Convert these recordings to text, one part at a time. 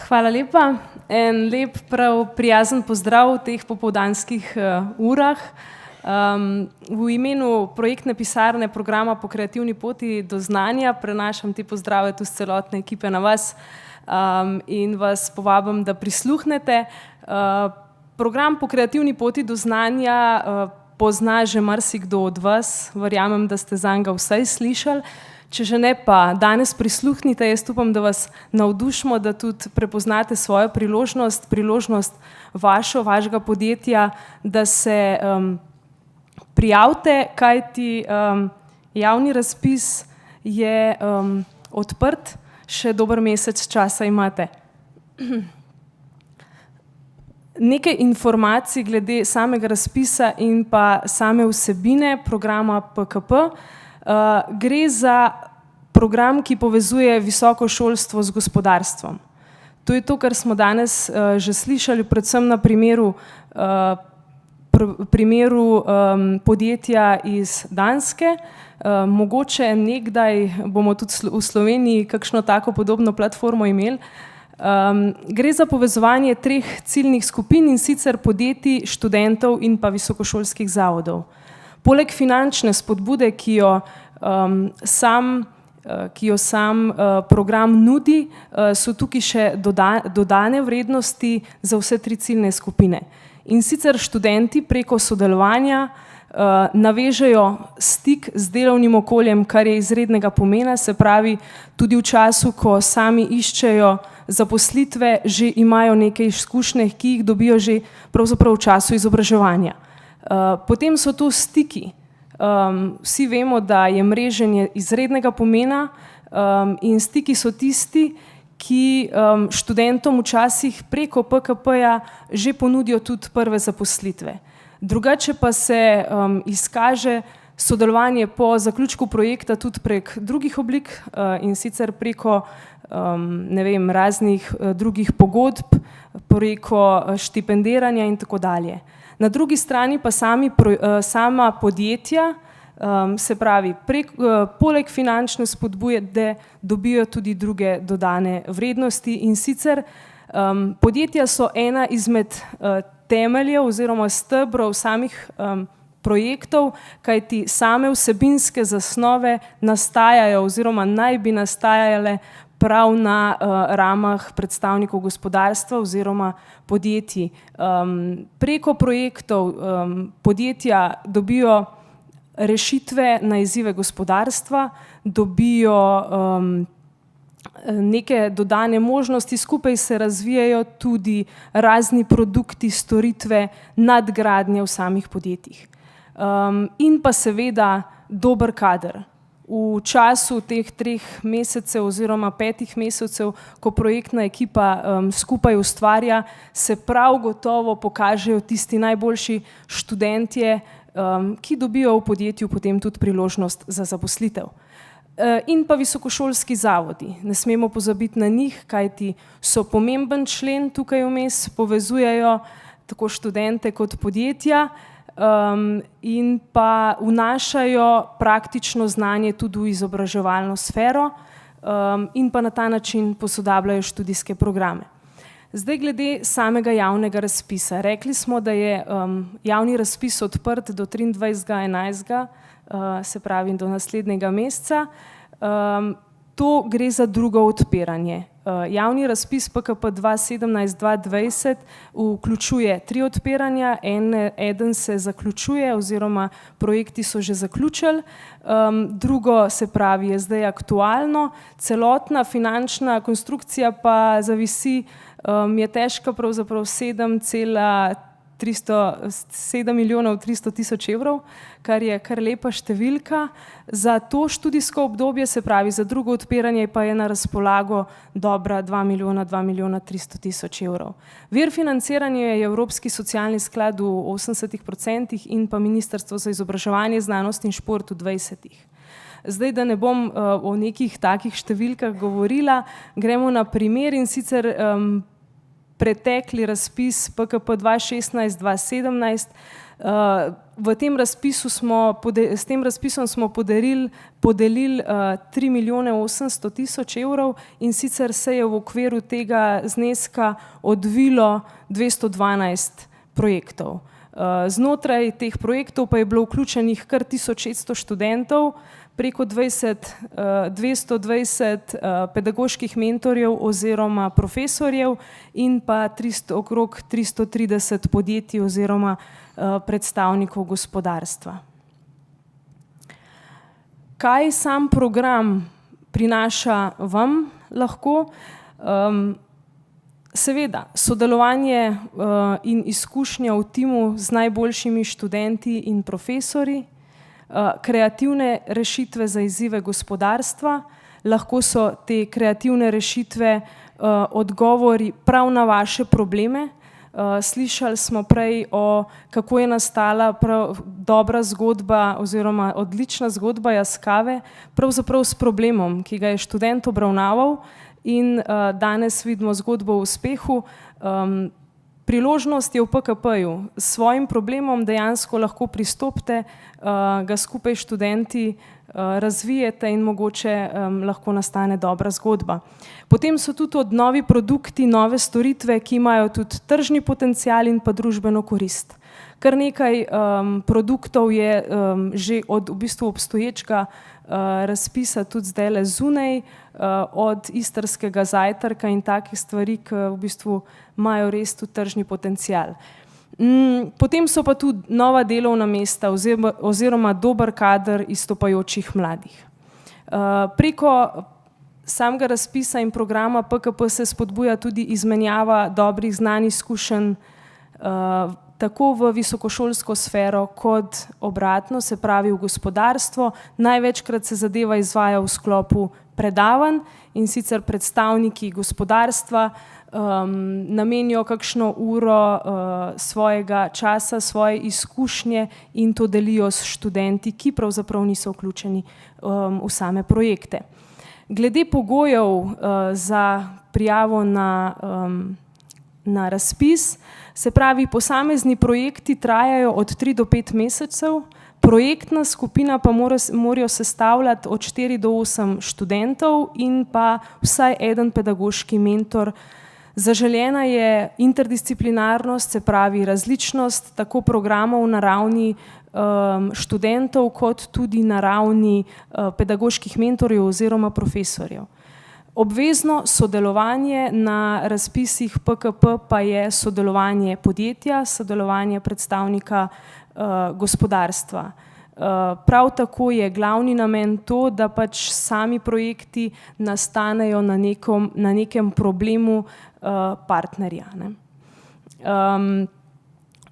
Hvala lepa. En lep, prav prijazen pozdrav v teh popoldanskih urah. V imenu projektne pisarne programa Po kreativni poti do znanja prenašam te pozdrave tu s celotne ekipe na vas in vas povabim, da prisluhnete. Program Po kreativni poti do znanja pozna že marsikdo od vas, verjamem, da ste zanj vsaj slišali. Če že ne, pa danes prisluhnite, jaz upam, da vas navdušimo, da tudi prepoznate svojo priložnost, priložnost vašega podjetja, da se prijavite, kajti javni razpis je odprt, še dober mesec časa imate. Nekaj informacij glede samega razpisa in pa same vsebine programa PKP. Gre za program, ki povezuje visoko šolstvo z gospodarstvom. To je to, kar smo danes že slišali, predvsem na primeru podjetja iz Danske. Mogoče nekdaj bomo tudi v Sloveniji kakšno tako podobno platformo imeli. Gre za povezovanje treh ciljnih skupin, in sicer podjetij, študentov in pa visokošolskih zavodov. Poleg finančne spodbude, ki jo sam program nudi, so tukaj še dodane vrednosti za vse tri ciljne skupine. In sicer študenti preko sodelovanja navežejo stik z delovnim okoljem, kar je izrednega pomena, se pravi, tudi v času, ko sami iščejo zaposlitve, že imajo nekaj izkušnje, ki jih dobijo že pravzaprav v času izobraževanja. Potem so to stiki. Vsi vemo, da je mreženje izrednega pomena in stiki so tisti, ki študentom včasih preko PKP-ja že ponudijo tudi prve zaposlitve. Drugače pa se izkaže sodelovanje po zaključku projekta tudi prek drugih oblik, in sicer preko raznih drugih pogodb, preko štipendiranja in tako dalje. Na drugi strani pa sama podjetja, se pravi, poleg finančne spodbude dobijo tudi druge dodane vrednosti, in sicer podjetja so ena izmed temeljev oziroma stebrov samih projektov, kajti same vsebinske zasnove nastajajo oziroma naj bi nastajale prav na ramah predstavnikov gospodarstva oziroma podjetij. Preko projektov podjetja dobijo rešitve na izzive gospodarstva, dobijo neke dodane možnosti, skupaj se razvijajo tudi razni produkti, storitve, nadgradnje v samih podjetjih. In pa seveda dober kader. V času teh 3 mesecev oziroma 5 mesecev, ko projektna ekipa skupaj ustvarja, se prav gotovo pokažejo tisti najboljši študentje, ki dobijo v podjetju potem tudi priložnost za zaposlitev. In pa visokošolski zavodi. Ne smemo pozabiti na njih, kajti so pomemben člen tukaj vmes, povezujejo tako študente kot podjetja, in pa vnašajo praktično znanje tudi v izobraževalno sfero in pa na ta način posodabljajo študijske programe. Zdaj glede samega javnega razpisa. Rekli smo, da je javni razpis odprt do 23.11., se pravi do naslednjega meseca. To gre za drugo odpiranje. Javni razpis PKP 2017-2020 vključuje 3 odpiranja, eden se zaključuje oziroma projekti so že zaključili, drugo, se pravi, je zdaj aktualno, celotna finančna konstrukcija pa zavisi, je težka pravzaprav 7 milijonov 300 tisoč evrov, kar je kar lepa številka. Za to študijsko obdobje, se pravi za drugo odpiranje, pa je na razpolago dobra 2 milijona 300 tisoč evrov. Vir financiranja je Evropski socialni sklad v 80% in pa Ministrstvo za izobraževanje, znanost in šport v 20%. Zdaj, da ne bom o nekih takih številkah govorila, gremo na primer, in sicer pretekli razpis PKP 2016-2017 S tem razpisom smo podelili 3.800.000 evrov, in sicer se je v okviru tega zneska odvilo 212 projektov. Znotraj teh projektov pa je bilo vključenih kar 1600 študentov, preko 220 pedagoških mentorjev oziroma profesorjev in pa okrog 330 podjetij oziroma predstavnikov gospodarstva. Kaj sam program prinaša vam lahko? Seveda, sodelovanje in izkušnja v timu z najboljšimi študenti in profesorji, kreativne rešitve za izzive gospodarstva, lahko so te kreativne rešitve odgovori prav na vaše probleme. Slišali smo prej kako je nastala prav dobra zgodba oziroma odlična zgodba Yaskawe, pravzaprav s problemom, ki ga je študent obravnaval, in danes vidimo zgodbo o uspehu. Priložnost je v PKP-ju. S svojim problemom dejansko lahko pristopite, ga skupaj študenti razvijete in mogoče lahko nastane dobra zgodba. Potem so tudi novi produkti, nove storitve, ki imajo tudi tržni potencial in pa družbeno korist. Kar nekaj produktov je že od v bistvu obstoječega razpisa tudi zdajle zunaj, od istrskega zajtrka in takih stvari, ki v bistvu imajo res tudi tržni potencial. Potem so pa tudi nova delovna mesta oziroma dober kader izstopajočih mladih. Preko samega razpisa in programa PKP se spodbuja tudi izmenjava dobrih znanj, izkušenj tako v visokošolsko sfero kot obratno, se pravi v gospodarstvo. Največkrat se zadeva izvaja v sklopu predavanj, in sicer predstavniki gospodarstva namenijo kakšno uro svojega časa, svoje izkušnje in to delijo s študenti, ki pravzaprav niso vključeni v same projekte. Glede pogojev za prijavo na razpis, se pravi, posamezni projekti trajajo od 3 do 5 mesecev, projektna skupina pa morajo sestavljati od 4 do 8 študentov in pa vsaj eden pedagoški mentor. Zaželena je interdisciplinarnost, se pravi različnost tako programov na ravni študentov kot tudi na ravni pedagoških mentorjev oziroma profesorjev. Obvezno sodelovanje na razpisih PKP pa je sodelovanje podjetja, sodelovanje predstavnika gospodarstva. Prav tako je glavni namen to, da pač sami projekti nastanejo na nekem problemu partnerja.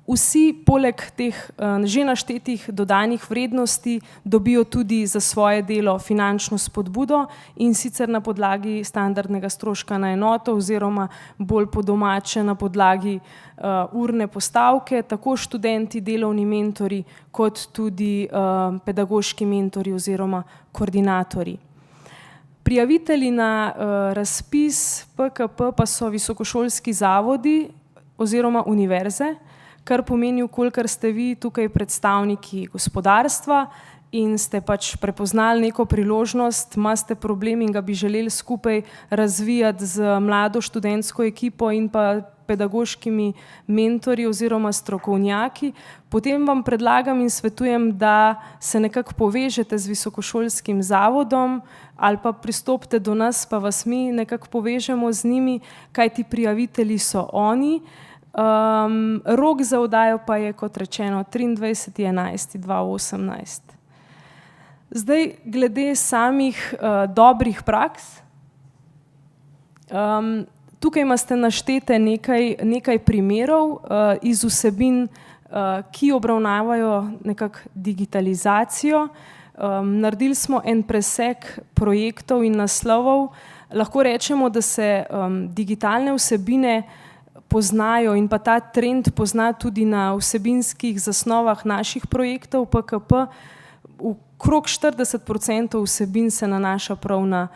Vsi poleg teh že naštetih dodanih vrednosti dobijo tudi za svoje delo finančno spodbudo, in sicer na podlagi standardnega stroška na enoto oziroma bolj po domače na podlagi urne postavke, tako študenti, delovni mentori kot tudi pedagoški mentori oziroma koordinatorji. Prijavitelji na razpis PKP pa so visokošolski zavodi oziroma univerze, kar pomeni, kolikor ste vi tukaj predstavniki gospodarstva in ste pač prepoznali neko priložnost, imate problem in ga bi želeli skupaj razvijati z mlado študentsko ekipo in pa pedagoškimi mentorji oziroma strokovnjaki, potem vam predlagam in svetujem, da se nekako povežete z visokošolskim zavodom ali pa pristopite do nas, pa vas mi nekako povežemo z njimi, kajti prijavitelji so oni. Rok za oddajo pa je, kot rečeno, 23.11.2018. Zdaj, glede samih dobrih praks, tukaj imate naštete nekaj primerov iz vsebin, ki obravnavajo nekako digitalizacijo. Naredili smo en presek projektov in naslovov. Lahko rečemo, da se digitalne vsebine poznajo in pa ta trend pozna tudi na vsebinskih zasnovah naših projektov PKP. Okrog 40% vsebin se nanaša prav na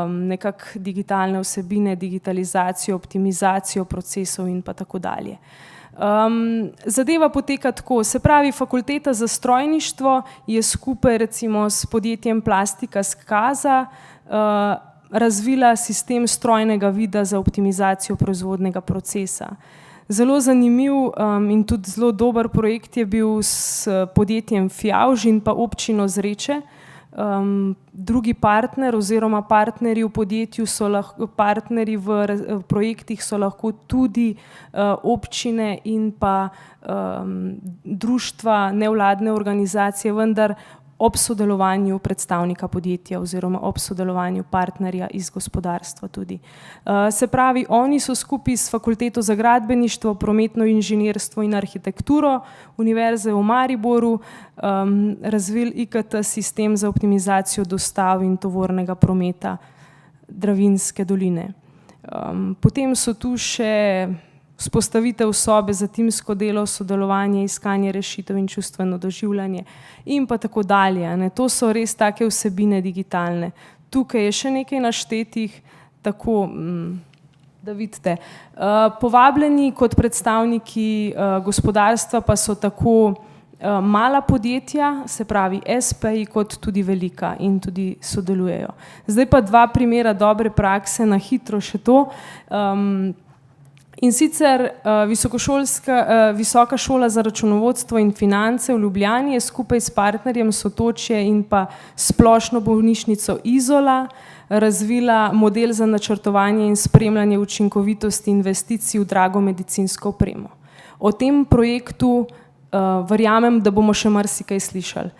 nekako digitalne vsebine, digitalizacijo, optimizacijo procesov in pa tako dalje. Zadeva poteka tako, se pravi, Fakulteta za strojništvo je skupaj recimo s podjetjem Plastika Skaza razvila sistem strojnega vida za optimizacijo proizvodnega procesa. Zelo zanimiv in tudi zelo dober projekt je bil s podjetjem Fjavž in pa občino Zreče. Drugi partner oziroma partnerji v podjetju so lahko, partnerji v projektih so lahko tudi občine in pa društva, nevladne organizacije, vendar ob sodelovanju predstavnika podjetja oziroma ob sodelovanju partnerja iz gospodarstva tudi. Se pravi, oni so skupaj s Fakulteto za gradbeništvo, prometno inženirstvo in arhitekturo Univerze v Mariboru razvili IKT sistem za optimizacijo dostav in tovornega prometa Dravinjske doline. Potem so tu še vzpostavitev sobe za timsko delo, sodelovanje, iskanje rešitev in čustveno doživljanje in pa tako dalje. To so res take vsebine digitalne. Tukaj je še nekaj naštetih, tako, da vidite. Povabljeni kot predstavniki gospodarstva pa so tako mala podjetja, se pravi SPI, kot tudi velika in tudi sodelujejo. Zdaj pa dva primera dobre prakse, na hitro še to. In sicer Visoka šola za računovodstvo in finance v Ljubljani je skupaj s partnerjem Sotočje in pa splošno bolnišnico Izola razvila model za načrtovanje in spremljanje učinkovitosti investicij v drago medicinsko opremo. O tem projektu verjamem, da bomo še marsikaj slišali.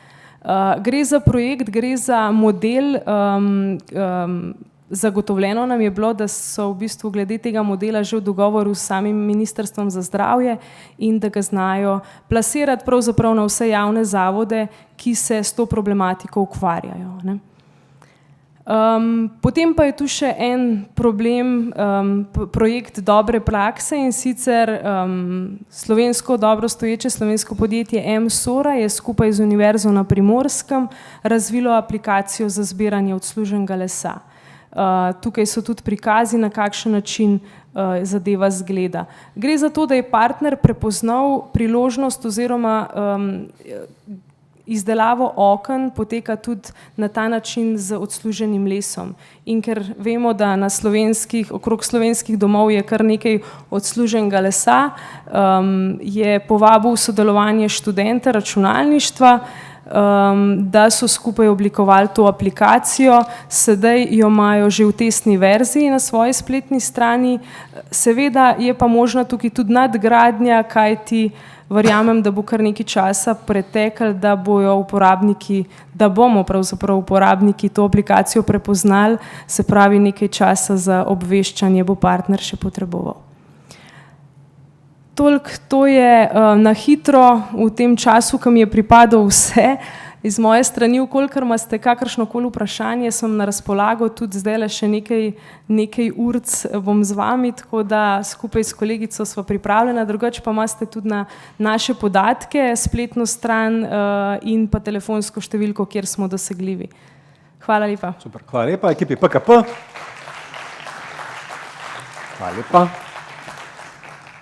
Gre za projekt, gre za model, zagotovljeno nam je bilo, da so v bistvu glede tega modela že v dogovoru s samim Ministrstvom za zdravje in da ga znajo plasirati pravzaprav na vse javne zavode, ki se s to problematiko ukvarjajo. Potem pa je tu še en problem, projekt dobre prakse, in sicer slovensko dobro stoječe slovensko podjetje M-Sora je skupaj z Univerzo na Primorskem razvilo aplikacijo za zbiranje odsluženega lesa. Tukaj so tudi prikazi, na kakšen način zadeva izgleda. Gre za to, da je partner prepoznal priložnost oziroma izdelavo oken poteka tudi na ta način z odsluženim lesom. In ker vemo, da na okrog slovenskih domov je kar nekaj odsluženega lesa, je povabil sodelovanje študente računalništva, da so skupaj oblikovali to aplikacijo. Sedaj jo imajo že v testni verziji na svoji spletni strani. Seveda je pa možna tukaj tudi nadgradnja, kajti verjamem, da bo kar nekaj časa preteklo, da bojo uporabniki, da bomo pravzaprav uporabniki to aplikacijo prepoznali, se pravi nekaj časa za obveščanje bo partner še potreboval. Toliko, to je na hitro v tem času, ki mi je pripadal vse. Iz moje strani, vkolikor imate kakršnokoli vprašanje, sem na razpolago, tudi zdajle še nekaj urc bom z vami, tako da skupaj s kolegico sva pripravljena, drugače pa imate tudi na naše podatke, spletno stran in pa telefonsko številko, kjer smo dosegljivi. Hvala lepa. Super, hvala lepa ekipi PKP. Hvala lepa.